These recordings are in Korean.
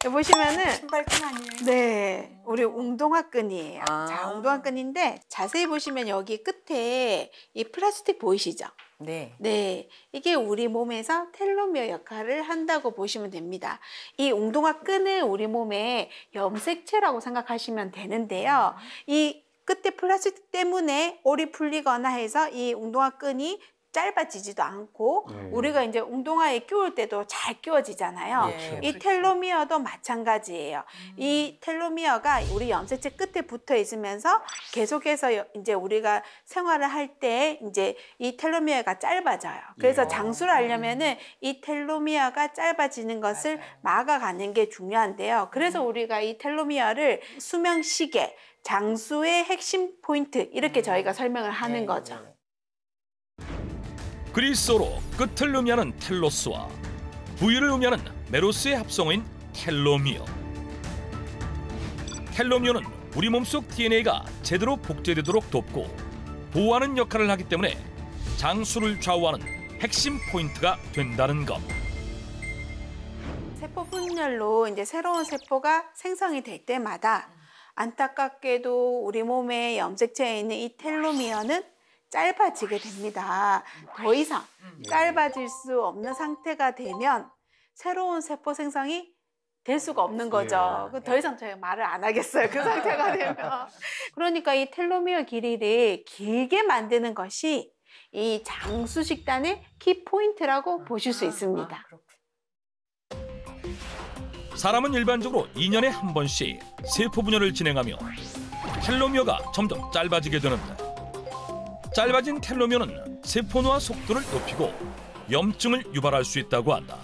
보시면은 신발끈 아니에요? 네, 우리 웅동화끈이에요. 아. 자, 웅동화끈인데 자세히 보시면 여기 끝에 이 플라스틱 보이시죠? 네. 네, 이게 우리 몸에서 텔로미어 역할을 한다고 보시면 됩니다. 이 웅동화끈을 우리 몸의 염색체라고 생각하시면 되는데요. 이 끝에 플라스틱 때문에 올이 풀리거나 해서 이 웅동화끈이 짧아지지도 않고 우리가 이제 웅동화에 끼울 때도 잘 끼워지잖아요. 네, 이 텔로미어도 마찬가지예요. 이 텔로미어가 우리 염색체 끝에 붙어 있으면서 계속해서 이제 우리가 생활을 할 때 이제 이 텔로미어가 짧아져요. 그래서 장수를 하려면은 이 텔로미어가 짧아지는 것을 막아가는 게 중요한데요. 그래서 우리가 이 텔로미어를 수명 시계, 장수의 핵심 포인트 이렇게 저희가 설명을 하는 거죠. 그리스어로 끝을 의미하는 텔로스와 부위를 의미하는 메로스의 합성어인 텔로미어. 텔로미어는 우리 몸속 DNA가 제대로 복제되도록 돕고 보호하는 역할을 하기 때문에 장수를 좌우하는 핵심 포인트가 된다는 것. 세포 분열로 이제 새로운 세포가 생성이 될 때마다 안타깝게도 우리 몸의 염색체에 있는 이 텔로미어는 짧아지게 됩니다. 더 이상 짧아질 수 없는 상태가 되면 새로운 세포 생성이 될 수가 없는 거죠. 더 이상 저희가 말을 안 하겠어요. 그 상태가 되면. 그러니까 이 텔로미어 길이를 길게 만드는 것이 이 장수식단의 키포인트라고 보실 수 있습니다. 사람은 일반적으로 2년에 한 번씩 세포 분열을 진행하며 텔로미어가 점점 짧아지게 되는데 짧아진 텔로미어는 세포노화 속도를 높이고 염증을 유발할 수 있다고 한다.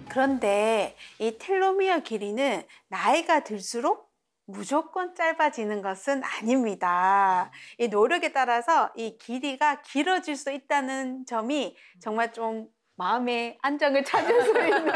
그런데 이 텔로미어 길이는 나이가 들수록 무조건 짧아지는 것은 아닙니다. 이 노력에 따라서 이 길이가 길어질 수 있다는 점이 정말 좀 마음의 안정을 찾을 수 있는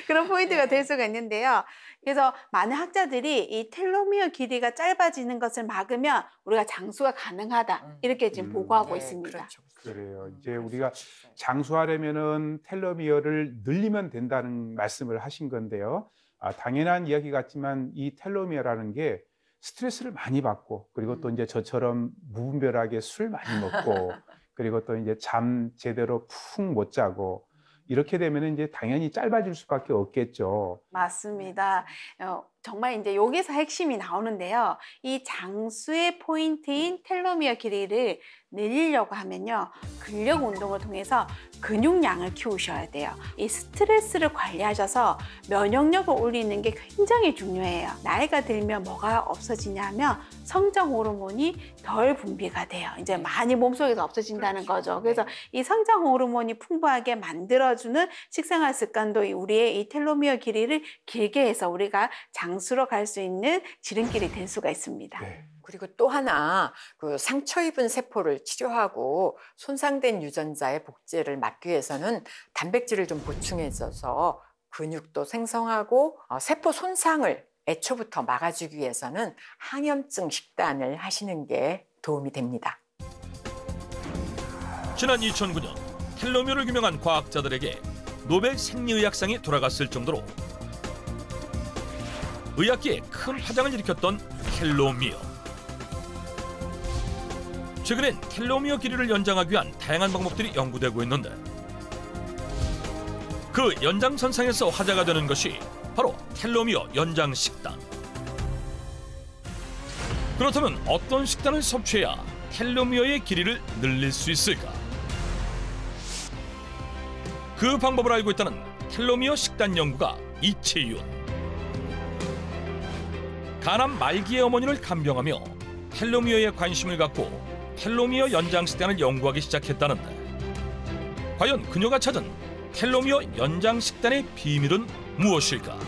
그런 포인트가 될 수가 있는데요. 그래서 많은 학자들이 이 텔로미어 길이가 짧아지는 것을 막으면 우리가 장수가 가능하다 이렇게 지금 보고하고 있습니다. 그래요. 이제 우리가 장수하려면은 텔로미어를 늘리면 된다는 말씀을 하신 건데요. 당연한 이야기 같지만 이 텔로미어라는 게 스트레스를 많이 받고 그리고 또 이제 저처럼 무분별하게 술 많이 먹고 그리고 또 이제 잠 제대로 푹 못 자고 이렇게 되면 이제 당연히 짧아질 수밖에 없겠죠. 맞습니다. 정말 이제 여기서 핵심이 나오는데요. 이 장수의 포인트인 텔로미어 길이를 늘리려고 하면요. 근력 운동을 통해서 근육량을 키우셔야 돼요. 이 스트레스를 관리하셔서 면역력을 올리는 게 굉장히 중요해요. 나이가 들면 뭐가 없어지냐면 성장 호르몬이 덜 분비가 돼요. 이제 많이 몸속에서 없어진다는 거죠. 그래서 이 성장 호르몬이 풍부하게 만들어주는 식생활 습관도 우리의 이 텔로미어 길이를 길게 해서 우리가 장수로 갈 수 있는 지름길이 될 수가 있습니다. 그리고 또 하나 그 상처 입은 세포를 치료하고 손상된 유전자의 복제를 막기 위해서는 단백질을 좀 보충해줘서 근육도 생성하고 세포 손상을 애초부터 막아주기 위해서는 항염증 식단을 하시는 게 도움이 됩니다. 지난 2009년 텔로미어를 규명한 과학자들에게 노벨 생리의학상이 돌아갔을 정도로 의학계에 큰 파장을 일으켰던 텔로미어. 최근엔 텔로미어 길이를 연장하기 위한 다양한 방법들이 연구되고 있는데 그 연장선상에서 화제가 되는 것이 바로 텔로미어 연장 식단. 그렇다면 어떤 식단을 섭취해야 텔로미어의 길이를 늘릴 수 있을까? 그 방법을 알고 있다는 텔로미어 식단 연구가 이채윤. 간암 말기의 어머니를 간병하며 텔로미어에 관심을 갖고 텔로미어 연장 식단을 연구하기 시작했다는데 과연 그녀가 찾은 텔로미어 연장 식단의 비밀은 무엇일까?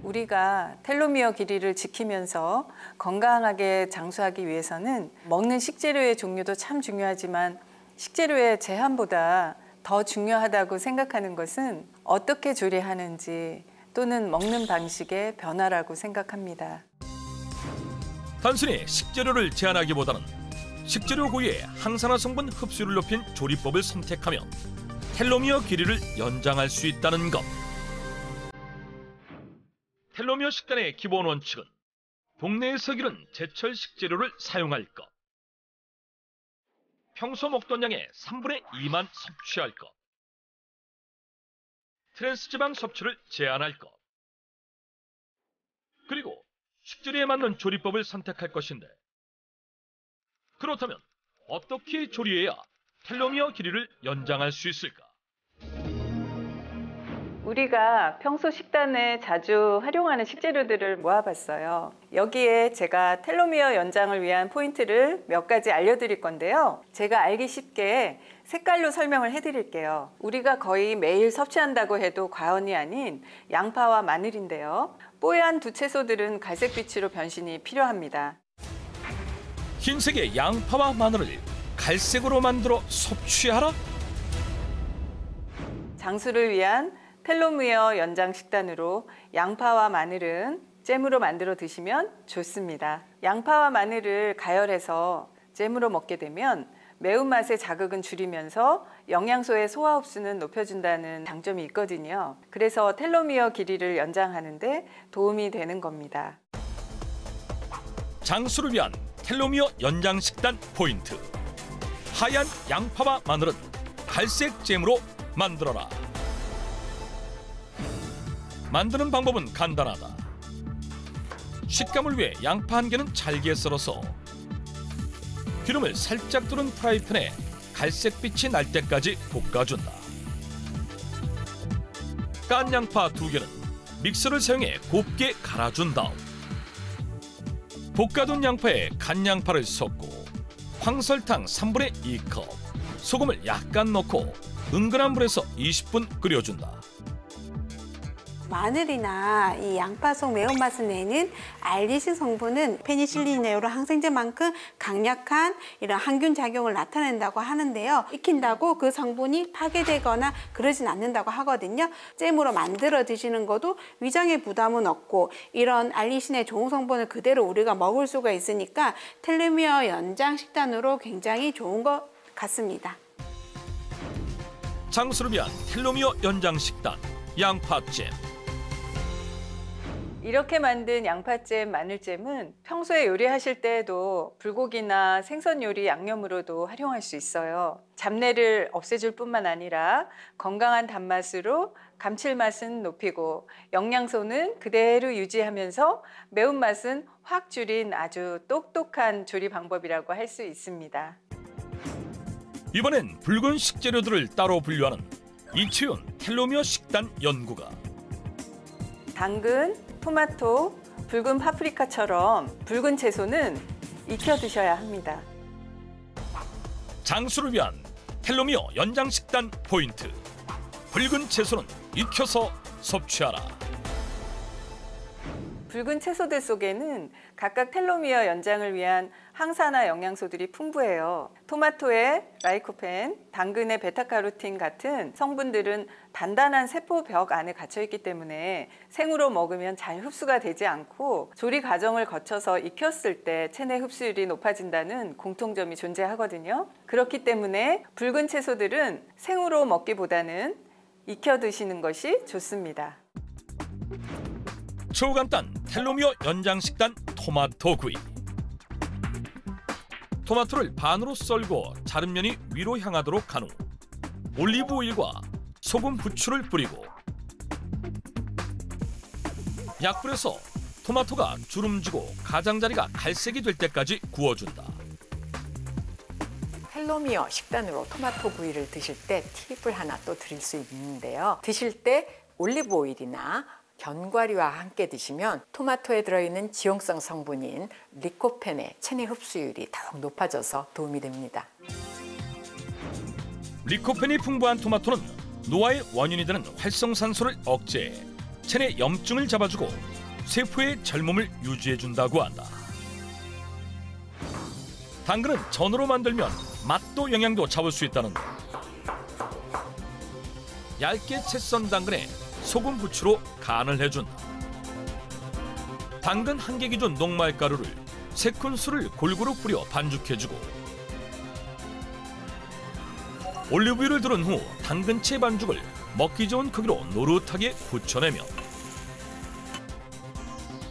우리가 텔로미어 길이를 지키면서 건강하게 장수하기 위해서는 먹는 식재료의 종류도 참 중요하지만 식재료의 제한보다 더 중요하다고 생각하는 것은 어떻게 조리하는지 또는 먹는 방식의 변화라고 생각합니다. 단순히 식재료를 제한하기보다는 식재료 고유의 항산화 성분 흡수를 높인 조리법을 선택하면 텔로미어 길이를 연장할 수 있다는 것. 텔로미어 식단의 기본 원칙은 동네에서 기른 제철 식재료를 사용할 것, 평소 먹던 양의 3분의 2만 섭취할 것, 트랜스지방 섭취를 제한할 것, 그리고 식재료에 맞는 조리법을 선택할 것인데, 그렇다면 어떻게 조리해야 텔로미어 길이를 연장할 수 있을까? 우리가 평소 식단에 자주 활용하는 식재료들을 모아봤어요. 여기에 제가 텔로미어 연장을 위한 포인트를 몇 가지 알려드릴 건데요. 제가 알기 쉽게 색깔로 설명을 해드릴게요. 우리가 거의 매일 섭취한다고 해도 과언이 아닌 양파와 마늘인데요. 뽀얀 두 채소들은 갈색빛으로 변신이 필요합니다. 흰색의 양파와 마늘을 갈색으로 만들어 섭취하라? 장수를 위한 텔로미어 연장 식단으로 양파와 마늘은 잼으로 만들어 드시면 좋습니다. 양파와 마늘을 가열해서 잼으로 먹게 되면 매운맛의 자극은 줄이면서 영양소의 소화 흡수는 높여준다는 장점이 있거든요. 그래서 텔로미어 길이를 연장하는 데 도움이 되는 겁니다. 장수를 위한 텔로미어 연장 식단 포인트. 하얀 양파와 마늘은 갈색 잼으로 만들어라. 만드는 방법은 간단하다. 식감을 위해 양파 한 개는 잘게 썰어서 기름을 살짝 두른 프라이팬에 갈색빛이 날 때까지 볶아준다. 깐 양파 2개는 믹서를 사용해 곱게 갈아준 다음 볶아둔 양파에 간 양파를 섞고 황설탕 3분의 2컵, 소금을 약간 넣고 은근한 불에서 20분 끓여준다. 마늘이나 이 양파 속 매운맛을 내는 알리신 성분은 페니실린이나 이런 항생제만큼 강력한 이런 항균 작용을 나타낸다고 하는데요. 익힌다고 그 성분이 파괴되거나 그러진 않는다고 하거든요. 잼으로 만들어 드시는 것도 위장에 부담은 없고 이런 알리신의 좋은 성분을 그대로 우리가 먹을 수가 있으니까 텔로미어 연장 식단으로 굉장히 좋은 것 같습니다. 장수를 위한 텔로미어 연장 식단, 양파잼. 이렇게 만든 양파잼, 마늘잼은 평소에 요리하실 때에도 불고기나 생선 요리 양념으로도 활용할 수 있어요. 잡내를 없애줄 뿐만 아니라 건강한 단맛으로 감칠맛은 높이고 영양소는 그대로 유지하면서 매운맛은 확 줄인 아주 똑똑한 조리 방법이라고 할 수 있습니다. 이번엔 붉은 식재료들을 따로 분류하는 이채윤 텔로미어 식단 연구가 당근, 토마토, 붉은 파프리카처럼 붉은 채소는 익혀 드셔야 합니다. 장수를 위한 텔로미어 연장 식단 포인트. 붉은 채소는 익혀서 섭취하라. 붉은 채소들 속에는 각각 텔로미어 연장을 위한 항산화 영양소들이 풍부해요. 토마토의 라이코펜, 당근의 베타카로틴 같은 성분들은 단단한 세포벽 안에 갇혀있기 때문에 생으로 먹으면 잘 흡수가 되지 않고 조리 과정을 거쳐서 익혔을 때 체내 흡수율이 높아진다는 공통점이 존재하거든요. 그렇기 때문에 붉은 채소들은 생으로 먹기보다는 익혀 드시는 것이 좋습니다. 초간단 텔로미어 연장 식단 토마토 구이. 토마토를 반으로 썰고 자른 면이 위로 향하도록 한 후 올리브 오일과 소금, 후추를 뿌리고 약불에서 토마토가 주름지고 가장자리가 갈색이 될 때까지 구워준다. 텔로미어 식단으로 토마토 구이를 드실 때 팁을 하나 또 드릴 수 있는데요. 드실 때 올리브 오일이나 견과류와 함께 드시면 토마토에 들어있는 지용성 성분인 리코펜의 체내 흡수율이 더욱 높아져서 도움이 됩니다. 리코펜이 풍부한 토마토는 노화의 원인이 되는 활성산소를 억제해 체내 염증을 잡아주고 세포의 젊음을 유지해준다고 한다. 당근은 전으로 만들면 맛도 영양도 잡을 수 있다는데 얇게 채 썬 당근에 소금, 후추로 간을 해준다. 당근 한 개 기준 녹말가루를 3큰술을 골고루 뿌려 반죽해주고 올리브유를 두른 후 당근채 반죽을 먹기 좋은 크기로 노릇하게 굳혀내며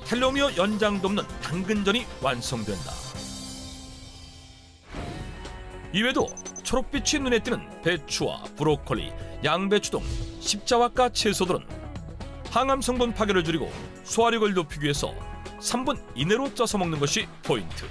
텔로미어 연장도 없는 당근전이 완성된다. 이외에도 초록빛이 눈에 띄는 배추와 브로콜리, 양배추 등 십자화과 채소들은 항암 성분 파괴를 줄이고 소화력을 높이기 위해서 3분 이내로 쪄서 먹는 것이 포인트.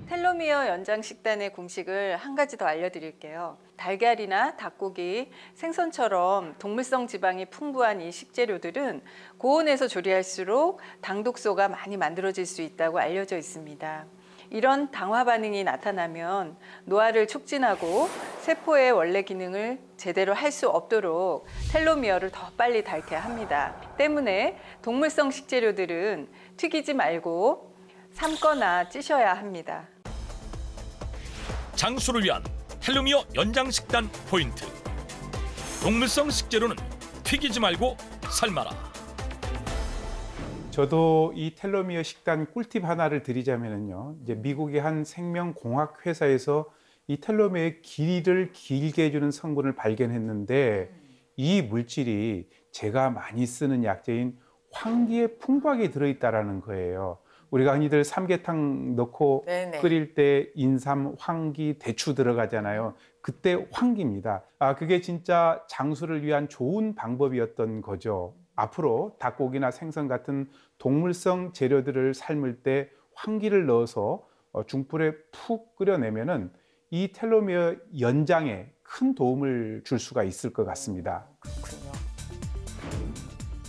텔로미어 연장 식단의 공식을 한 가지 더 알려드릴게요. 달걀이나 닭고기, 생선처럼 동물성 지방이 풍부한 이 식재료들은 고온에서 조리할수록 당독소가 많이 만들어질 수 있다고 알려져 있습니다. 이런 당화 반응이 나타나면 노화를 촉진하고 세포의 원래 기능을 제대로 할 수 없도록 텔로미어를 더 빨리 닳게 합니다. 때문에 동물성 식재료들은 튀기지 말고 삶거나 찌셔야 합니다. 장수를 위한 텔로미어 연장 식단 포인트. 동물성 식재료는 튀기지 말고 삶아라. 저도 이 텔로미어 식단 꿀팁 하나를 드리자면요. 이제 미국의 한 생명공학 회사에서 이 텔로미어의 길이를 길게 해주는 성분을 발견했는데 이 물질이 제가 많이 쓰는 약재인 황기에 풍부하게 들어있다라는 거예요. 우리가 흔히들 삼계탕 넣고 네네. 끓일 때 인삼, 황기, 대추 들어가잖아요. 그때 황기입니다. 그게 진짜 장수를 위한 좋은 방법이었던 거죠. 앞으로 닭고기나 생선 같은 동물성 재료들을 삶을 때 황기를 넣어서 중불에 푹 끓여내면은 이 텔로미어 연장에 큰 도움을 줄 수가 있을 것 같습니다. 그렇군요.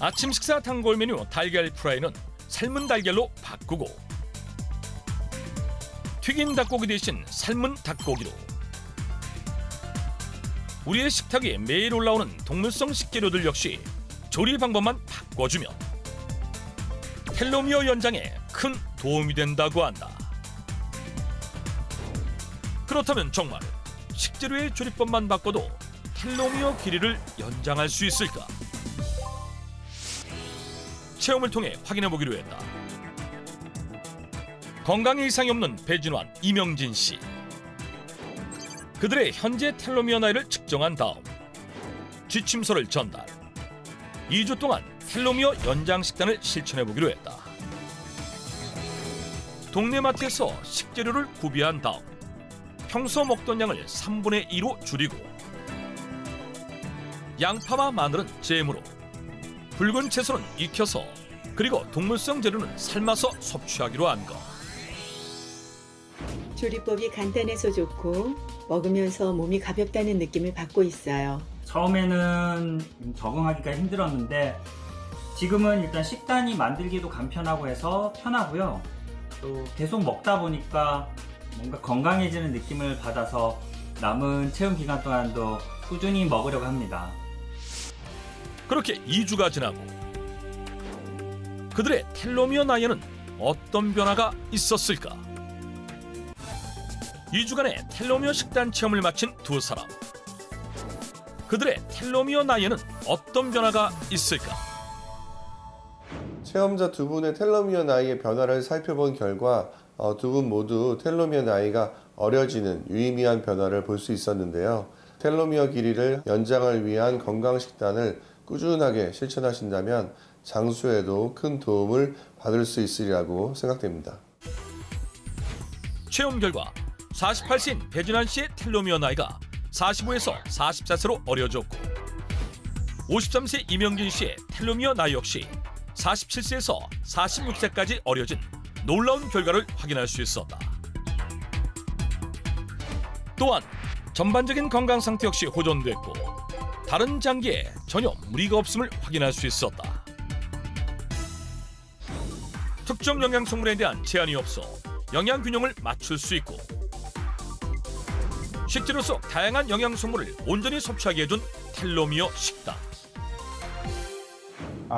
아침 식사 단골 메뉴 달걀 프라이는 삶은 달걀로 바꾸고 튀긴 닭고기 대신 삶은 닭고기로 우리의 식탁에 매일 올라오는 동물성 식재료들 역시 조리 방법만 바꿔주면 텔로미어 연장에 큰 도움이 된다고 한다. 그렇다면 정말 식재료의 조리법만 바꿔도 텔로미어 길이를 연장할 수 있을까? 체험을 통해 확인해보기로 했다. 건강에 이상이 없는 배진환, 이명진 씨. 그들의 현재 텔로미어 나이를 측정한 다음 지침서를 전달. 2주 동안 텔로미어 연장 식단을 실천해보기로 했다. 동네 마트에서 식재료를 구비한 다음 평소 먹던 양을 3분의 2로 줄이고 양파와 마늘은 잼으로 붉은 채소는 익혀서 그리고 동물성 재료는 삶아서 섭취하기로 한 것. 조리법이 간단해서 좋고 먹으면서 몸이 가볍다는 느낌을 받고 있어요. 처음에는 적응하기가 힘들었는데 지금은 일단 식단이 만들기도 간편하고 해서 편하고요. 또 계속 먹다 보니까 뭔가 건강해지는 느낌을 받아서 남은 체험 기간 동안도 꾸준히 먹으려고 합니다. 그렇게 2주가 지나고 그들의 텔로미어 나이에는 어떤 변화가 있었을까? 2주간의 텔로미어 식단 체험을 마친 두 사람. 그들의 텔로미어 나이에는 어떤 변화가 있을까? 체험자 두 분의 텔로미어 나이의 변화를 살펴본 결과 두 분 모두 텔로미어 나이가 어려지는 유의미한 변화를 볼 수 있었는데요. 텔로미어 길이를 연장을 위한 건강 식단을 꾸준하게 실천하신다면 장수에도 큰 도움을 받을 수 있으리라고 생각됩니다. 체험 결과 48세인 배진환 씨의 텔로미어 나이가 45에서 44세로 어려졌고 53세 이명진 씨의 텔로미어 나이 역시 47세에서 46세까지 어려진 놀라운 결과를 확인할 수 있었다. 또한 전반적인 건강 상태 역시 호전됐고 다른 장기에 전혀 무리가 없음을 확인할 수 있었다. 특정 영양성분에 대한 제한이 없어 영양 균형을 맞출 수 있고 식재료 속 다양한 영양성분을 온전히 섭취하게 해준 텔로미어 식단.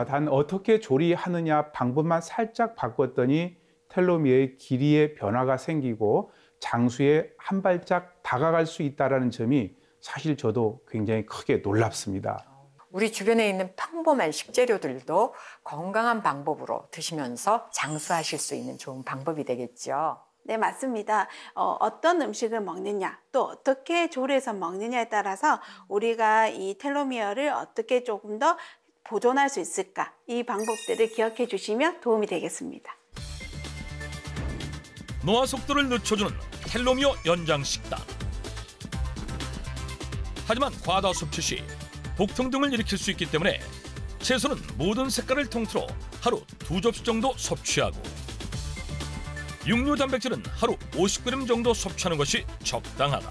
단 어떻게 조리하느냐 방법만 살짝 바꿨더니 텔로미어의 길이의 변화가 생기고 장수에 한 발짝 다가갈 수 있다는 점이 사실 저도 굉장히 크게 놀랍습니다. 우리 주변에 있는 평범한 식재료들도 건강한 방법으로 드시면서 장수하실 수 있는 좋은 방법이 되겠죠. 네, 맞습니다. 어떤 음식을 먹느냐, 또 어떻게 조리해서 먹느냐에 따라서 우리가 이 텔로미어를 어떻게 조금 더 보존할 수 있을까? 이 방법들을 기억해 주시면 도움이 되겠습니다. 노화 속도를 늦춰주는 텔로미어 연장 식단. 하지만 과다 섭취 시 복통 등을 일으킬 수 있기 때문에 채소는 모든 색깔을 통틀어 하루 2접시 정도 섭취하고 육류 단백질은 하루 50g 정도 섭취하는 것이 적당하다.